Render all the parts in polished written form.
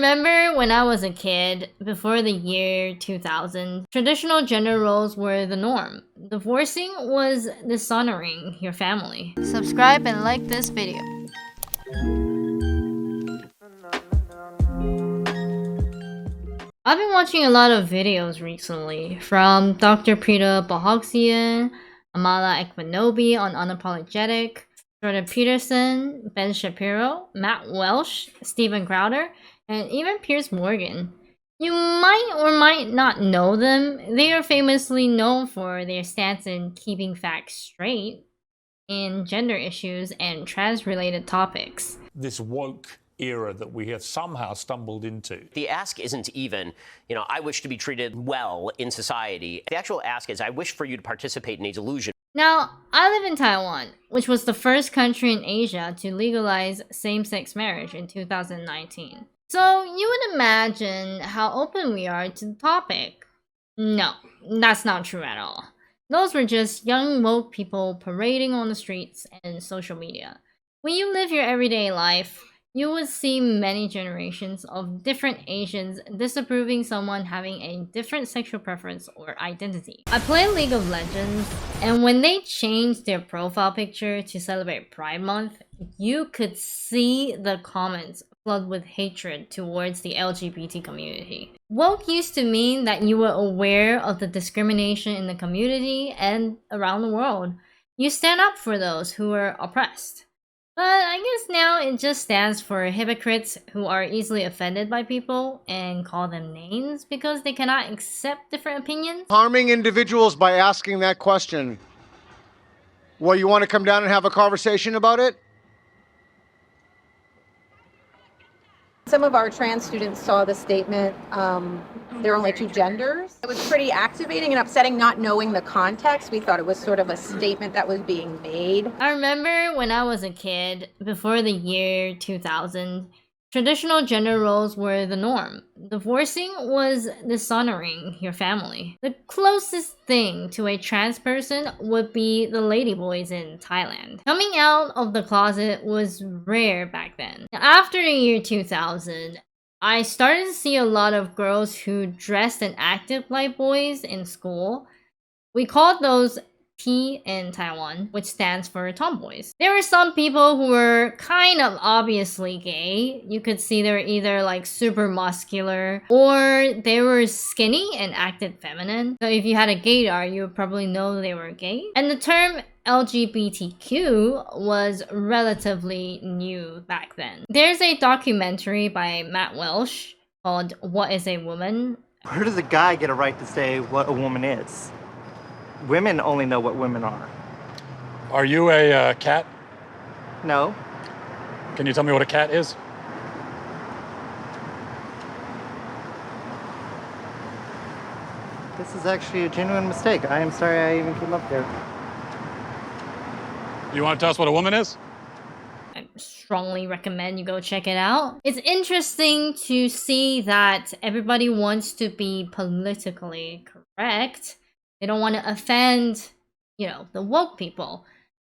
remember when I was a kid, before the year 2000, traditional gender roles were the norm. Divorcing was dishonoring your family. Subscribe and like this video. I've been watching a lot of videos recently from Dr. Prita Bohogsian, Amala Ekmanobi on Unapologetic, Jordan Peterson, Ben Shapiro, Matt Welsh, Stephen Crowder, and even Piers Morgan. You might or might not know them. They are famously known for their stance in keeping facts straight in gender issues and trans-related topics. This woke era that we have somehow stumbled into. The ask isn't even, I wish to be treated well in society. The actual ask is, I wish for you to participate in a delusion. Now, I live in Taiwan, which was the first country in Asia to legalize same-sex marriage in 2019. So you would imagine how open we are to the topic. No, that's not true at all. Those were just young woke people parading on the streets and social media. When you live your everyday life, you would see many generations of different Asians disapproving someone having a different sexual preference or identity. I play League of Legends, and when they changed their profile picture to celebrate Pride Month, you could see the comments flood with hatred towards the LGBT community. Woke used to mean that you were aware of the discrimination in the community and around the world. You stand up for those who were oppressed. But I guess now it just stands for hypocrites who are easily offended by people and call them names because they cannot accept different opinions. Harming individuals by asking that question. Well, you want to come down and have a conversation about it? Some of our trans students saw the statement, there are only two genders. It was pretty activating and upsetting not knowing the context. We thought it was sort of a statement that was being made. I remember when I was a kid, before the year 2000, traditional gender roles were the norm. Divorcing was dishonoring your family. The closest thing to a trans person would be the ladyboys in Thailand. Coming out of the closet was rare back then. After the year 2000, I started to see a lot of girls who dressed and acted like boys in school. We called those T in Taiwan, which stands for tomboys. There were some people who were kind of obviously gay. You could see they were either like super muscular or they were skinny and acted feminine. So if you had a gaydar, you would probably know they were gay. And the term LGBTQ was relatively new back then. There's a documentary by Matt Welsh called What is a Woman? Where does a guy get a right to say what a woman is? Women only know what women are. Are you a cat? No. Can you tell me what a cat is? This is actually a genuine mistake. I am sorry I even came up here. You want to tell us what a woman is? I strongly recommend you go check it out. It's interesting to see that everybody wants to be politically correct. They don't want to offend, the woke people.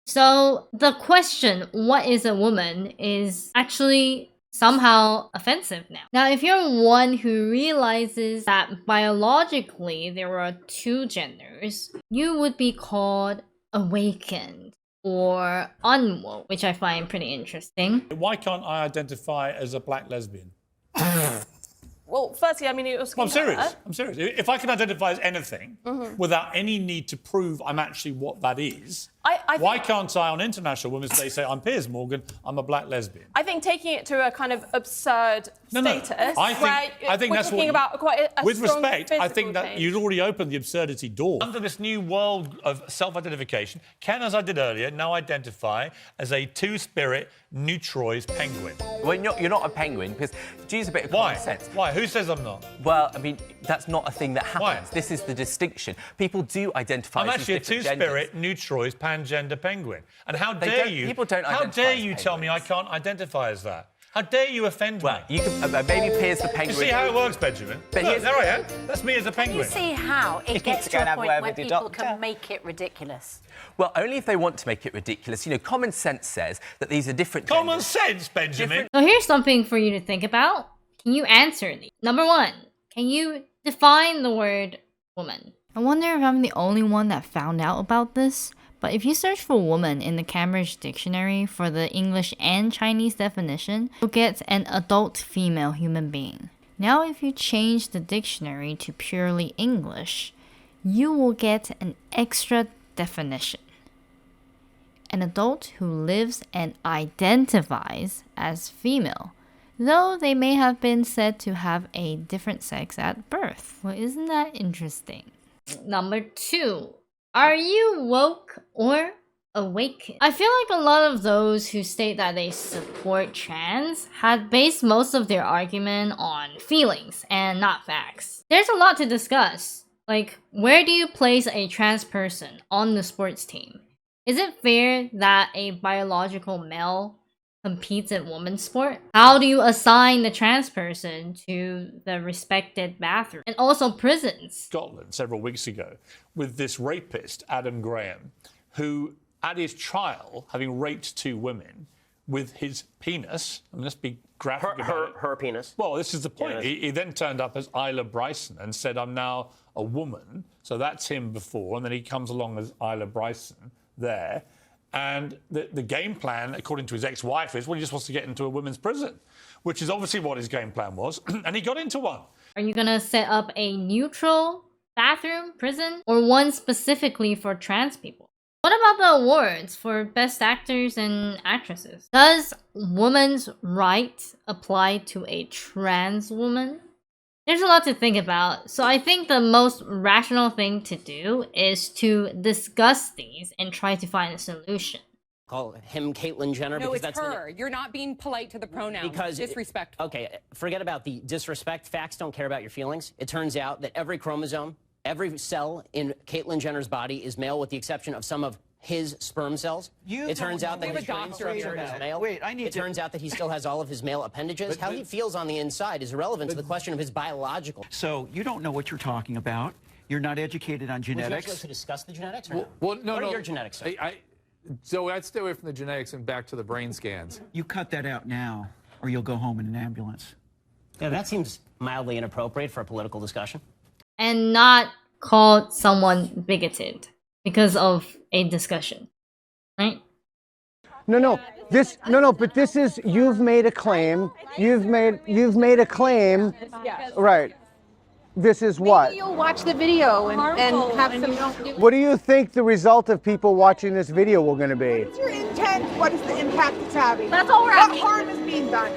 So the question, what is a woman, is actually somehow offensive now. Now, if you're one who realizes that biologically there are two genders, you would be called awakened or unwoke, which I find pretty interesting. Why can't I identify as a black lesbian? Well, firstly, I mean, it was. Well, I'm serious. If I can identify as anything without any need to prove I'm actually what that is, why can't I, on International Women's Day, say I'm Piers Morgan, I'm a black lesbian? I think taking it to a kind of absurd status. I think that's talking about quite a with strong respect, I think that change. you'd already opened the absurdity door. Under this new world of self-identification, can, as I did earlier, now identify as a two-spirit neutroid penguin. Well, you're not a penguin, because to use a bit of common sense. Why? Who says I'm not? Well, I mean, that's not a thing that happens. Why? This is the distinction. People do identify I'm as actually a these different two-spirit genders. neutroid pangender penguin. And how They dare don't- you? people don't How identify dare as you tell me I penguins. can't identify as that? How dare you offend Well, me? you can maybe Piers the penguin. You see how it works, Benjamin? But Look, here's- there I am. That's me as a Can you penguin. see how it gets to to go a and have a point word where with your people doctor. can make it ridiculous? Well, only if they want to make it ridiculous. Common sense says that these are different Common genders. sense, Benjamin. So here's something for you to think about. Can you answer these? Number 1, can you define the word woman? I wonder if I'm the only one that found out about this, but if you search for woman in the Cambridge Dictionary for the English and Chinese definition, you'll get an adult female human being. Now if you change the dictionary to purely English, you will get an extra definition. An adult who lives and identifies as female, though they may have been said to have a different sex at birth. Well, isn't that interesting? Number 2, are you woke or awaken? I feel like a lot of those who state that they support trans had based most of their argument on feelings and not facts. There's a lot to discuss. Like, where do you place a trans person on the sports team? Is it fair that a biological male competes in women's sport? How do you assign the trans person to the respected bathroom? And also prisons. Scotland several weeks ago with this rapist, Adam Graham, who at his trial, having raped 2 women with his penis, and let's be graphic about it. Her penis. Well, this is the point. Yes. He then turned up as Isla Bryson and said, I'm now a woman. So that's him before. And then he comes along as Isla Bryson there. And the game plan, according to his ex-wife, is, well, he just wants to get into a women's prison, which is obviously what his game plan was. And he got into one. Are you gonna set up a neutral bathroom, prison, or one specifically for trans people? What about the awards for best actors and actresses? Does woman's right apply to a trans woman? There's a lot to think about, so I think the most rational thing to do is to discuss these and try to find a solution. Call him Caitlyn Jenner? No, because it's that's her. You're not being polite to the pronouns. Because disrespectful. Okay, forget about the disrespect. Facts don't care about your feelings. It turns out that every chromosome, every cell in Caitlyn Jenner's body is male with the exception of some of his sperm cells. It turns out that his brain structure is male. It turns out that he still has all of his male appendages. How he feels on the inside is irrelevant to the question of his biological. So you don't know what you're talking about. You're not educated on genetics. Would you like to discuss the genetics or no? Well, no, what no. are your genetics? Zoe, I'd stay away from the genetics and back to the brain scans. You cut that out now, or you'll go home in an ambulance. Yeah, that seems mildly inappropriate for a political discussion. And not call someone bigoted because of a discussion, right? No, but this is, you've made a claim. You've made a claim. Yes. Right. This is what? Maybe you'll watch the video and have some. What do you think the result of people watching this video will going to be? What's your intent? What is the impact it's having? That's all we're asking. What harm is being done?